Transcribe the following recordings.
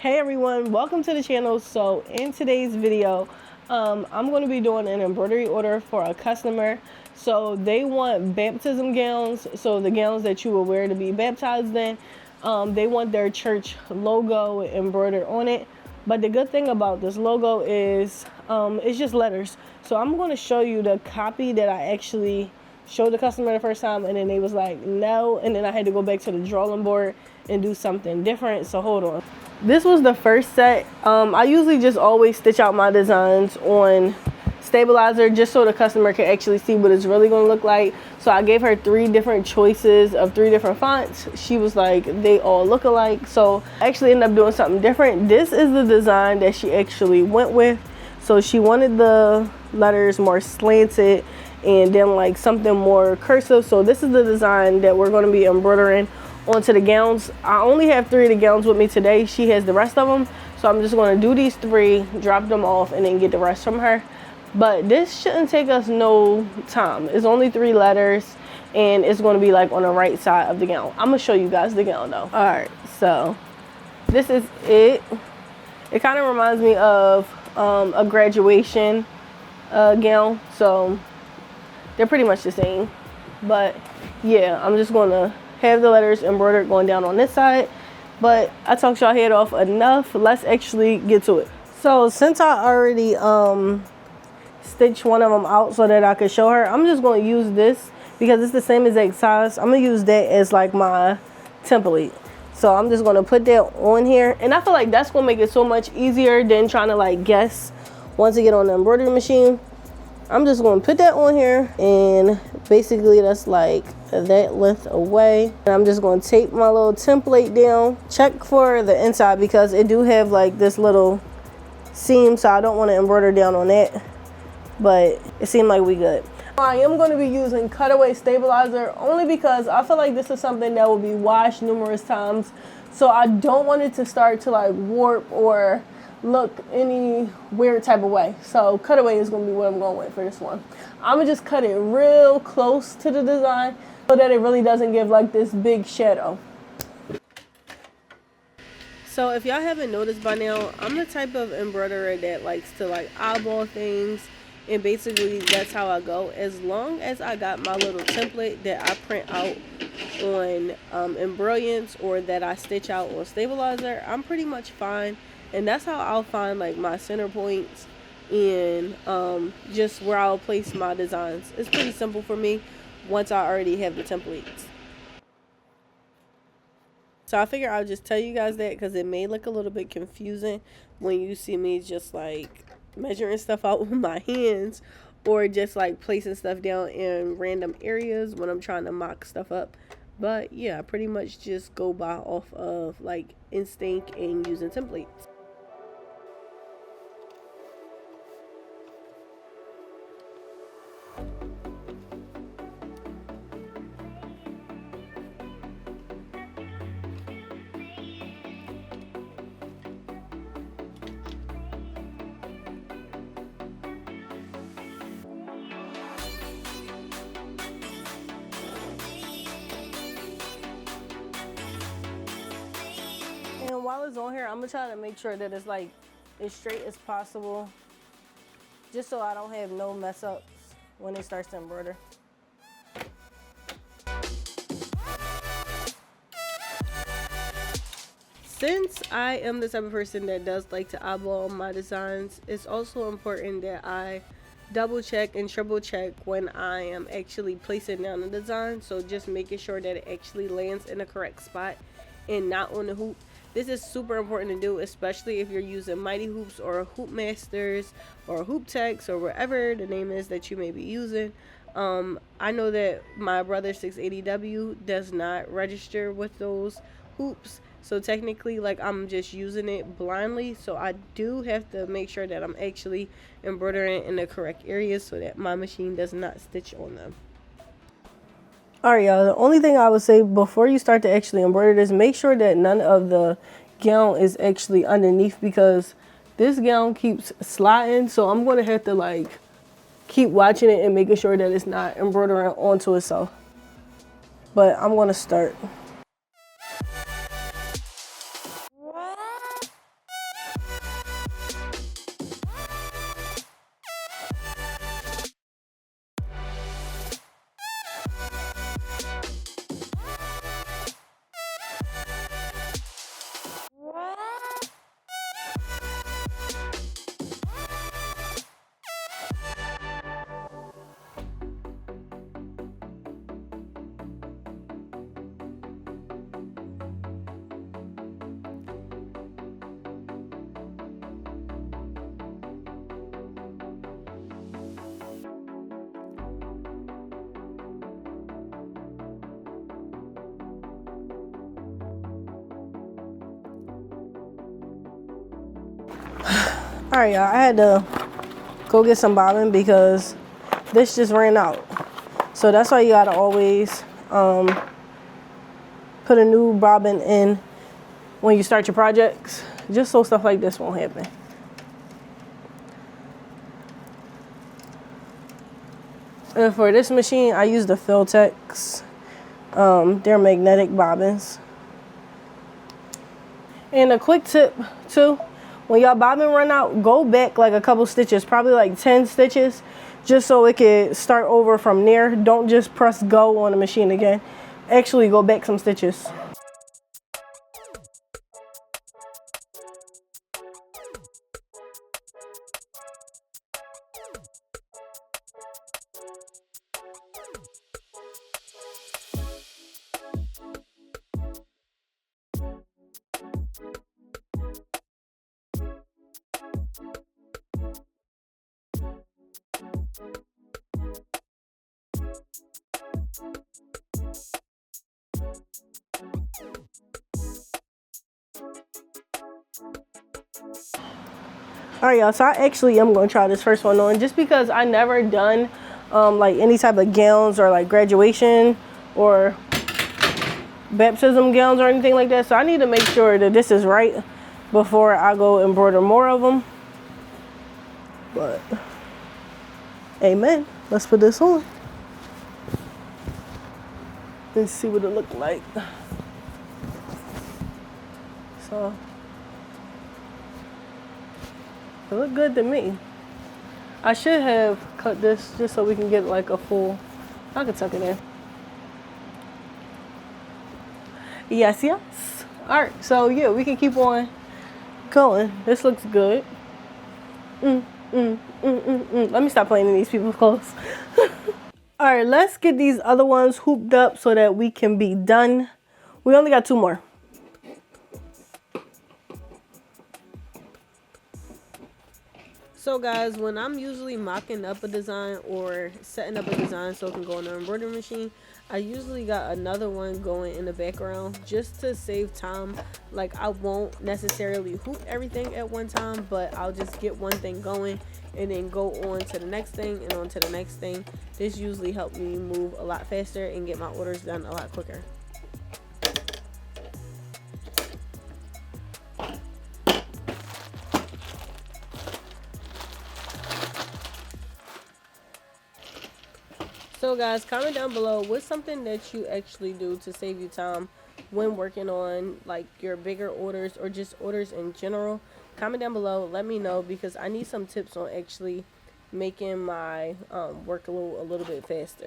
Hey everyone, welcome to the channel. So in today's video, I'm going to be doing an embroidery order for a customer. So they want baptism gowns, so the gowns that you will wear to be baptized in. They want their church logo embroidered on it. But the good thing about this logo is it's just letters. So I'm going to show you the copy that I actually showed the customer the first time, and then they was like no, and then I had to go back to the drawing board and do something different. So hold on. This was the first set. I usually just always stitch out my designs on stabilizer just so the customer can actually see what it's really going to look like. So I gave her 3 different choices of 3 different fonts. She was like, they all look alike. So I actually ended up doing something different. This is the design that she actually went with. So she wanted the letters more slanted and then like something more cursive. So this is the design that we're going to be embroidering onto the gowns. I only have 3 of the gowns with me today. She has the rest of them. So I'm just going to do these 3, drop them off, and then get the rest from her. But this shouldn't take us no time. It's only 3 letters, and it's going to be like on the right side of the gown. I'm going to show you guys the gown though. Alright, so this is it. It kind of reminds me of a graduation gown. So they're pretty much the same. But yeah, I'm just going to have the letters embroidered going down on this side. But I talked y'all head off enough. Let's actually get to it. So since I already stitched one of them out so that I could show her, I'm just going to use this because it's the same exact size. I'm going to use that as like my template. So I'm just going to put that on here, and I feel like that's going to make it so much easier than trying to like guess once I get on the embroidery machine. I'm just going to put that on here, and basically that's like that length away. And I'm just going to tape my little template down. Check for the inside because it do have like this little seam, so I don't want to embroider down on that, but it seemed like we good. I am going to be using cutaway stabilizer only because I feel like this is something that will be washed numerous times, so I don't want it to start to like warp or look any weird type of way. So cutaway is going to be what I'm going with for this one. I'm going to just cut it real close to the design so that it really doesn't give like this big shadow. So if y'all haven't noticed by now, I'm the type of embroiderer that likes to like eyeball things, and basically that's how I go. As long as I got my little template that I print out on Embroidered or that I stitch out on stabilizer, I'm pretty much fine. And that's how I'll find like my center points and just where I'll place my designs. It's pretty simple for me once I already have the templates. So I figure I'll just tell you guys that because it may look a little bit confusing when you see me just like measuring stuff out with my hands or just like placing stuff down in random areas when I'm trying to mock stuff up. But yeah, I pretty much just go by off of like instinct and using templates. And while it's on here, I'm gonna try to make sure that it's like as straight as possible, just so I don't have no mess ups when it starts to embroider. Since I am the type of person that does like to eyeball my designs, it's also important that I double check and triple check when I am actually placing down the design. So just making sure that it actually lands in the correct spot and not on the hoop. This is super important to do, especially if you're using Mighty Hoops or Hoop Masters or Hoop Techs or whatever the name is that you may be using. I know that my brother 680W does not register with those hoops. So technically, like, I'm just using it blindly. So I do have to make sure that I'm actually embroidering in the correct areas so that my machine does not stitch on them. Alright y'all, the only thing I would say before you start to actually embroider this, make sure that none of the gown is actually underneath because this gown keeps sliding. So I'm going to have to like keep watching it and making sure that it's not embroidering onto itself. But I'm going to start. All right, y'all, I had to go get some bobbin because this just ran out. So that's why you gotta always put a new bobbin in when you start your projects, just so stuff like this won't happen. And for this machine, I use the Filtex. They're magnetic bobbins. And a quick tip too, when y'all bobbin run out, go back like a couple stitches, probably like 10 stitches, just so it can start over from there. Don't just press go on the machine again. Actually go back some stitches. All right, y'all, so I actually am going to try this first one on just because I never done like any type of gowns or like graduation or baptism gowns or anything like that. So I need to make sure that this is right before I go embroider more of them. But amen. Let's put this on. Let's see what it look like. So it look good to me. I should have cut this just so we can get like a full, I could tuck it in. Yes, yes. All right, so yeah, we can keep on going. This looks good. Let me stop playing in these people's clothes. All right, let's get these other ones hooped up so that we can be done. We only got 2 more. So guys, when I'm usually mocking up a design or setting up a design so it can go on the embroidery machine, I usually got another one going in the background just to save time. Like, I won't necessarily hoop everything at one time, but I'll just get one thing going and then go on to the next thing and on to the next thing. This usually helps me move a lot faster and get my orders done a lot quicker. So guys, comment down below what's something that you actually do to save you time when working on like your bigger orders or just orders in general. Comment down below, let me know, because I need some tips on actually making my work a little bit faster.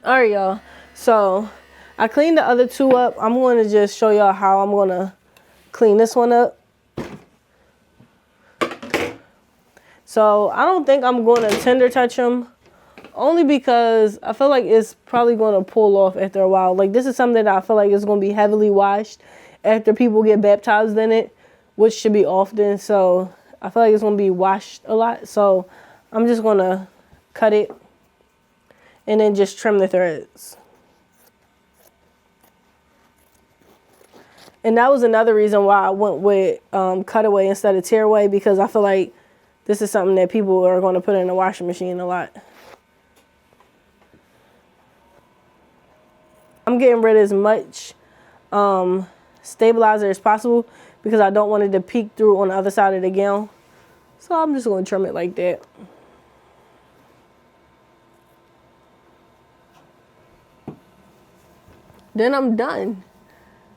All right, y'all, so I cleaned the other 2 up. I'm going to just show y'all how I'm going to clean this one up. So I don't think I'm going to tender touch them, only because I feel like it's probably going to pull off after a while. Like, this is something that I feel like is going to be heavily washed after people get baptized in it, which should be often. So I feel like it's going to be washed a lot. So I'm just going to cut it and then just trim the threads. And that was another reason why I went with cutaway instead of tearaway, because I feel like this is something that people are going to put in the washing machine a lot. I'm getting rid of as much stabilizer as possible because I don't want it to peek through on the other side of the gown. So I'm just going to trim it like that. Then I'm done.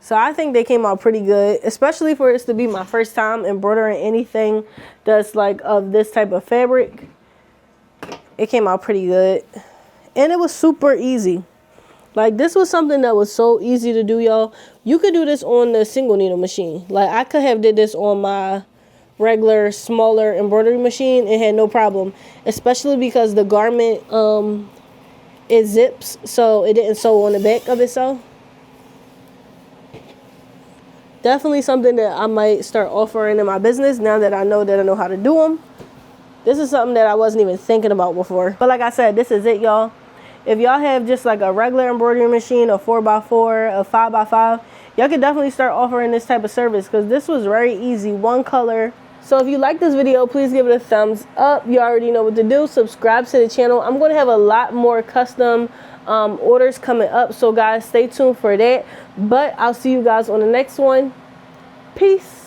So I think they came out pretty good, especially for it to be my first time embroidering anything that's like of this type of fabric. It came out pretty good. And it was super easy. Like, this was something that was so easy to do, y'all. You could do this on the single needle machine. Like, I could have did this on my regular, smaller embroidery machine and had no problem. Especially because the garment, it zips, so it didn't sew on the back of itself. Definitely something that I might start offering in my business now that I know how to do them. This is something that I wasn't even thinking about before. But like I said, this is it, y'all. If y'all have just like a regular embroidery machine, a 4x4, a 5x5, y'all can definitely start offering this type of service because this was very easy, one color. So if you like this video, please give it a thumbs up. You already know what to do. Subscribe to the channel. I'm going to have a lot more custom orders coming up, so guys, stay tuned for that. But I'll see you guys on the next one. Peace.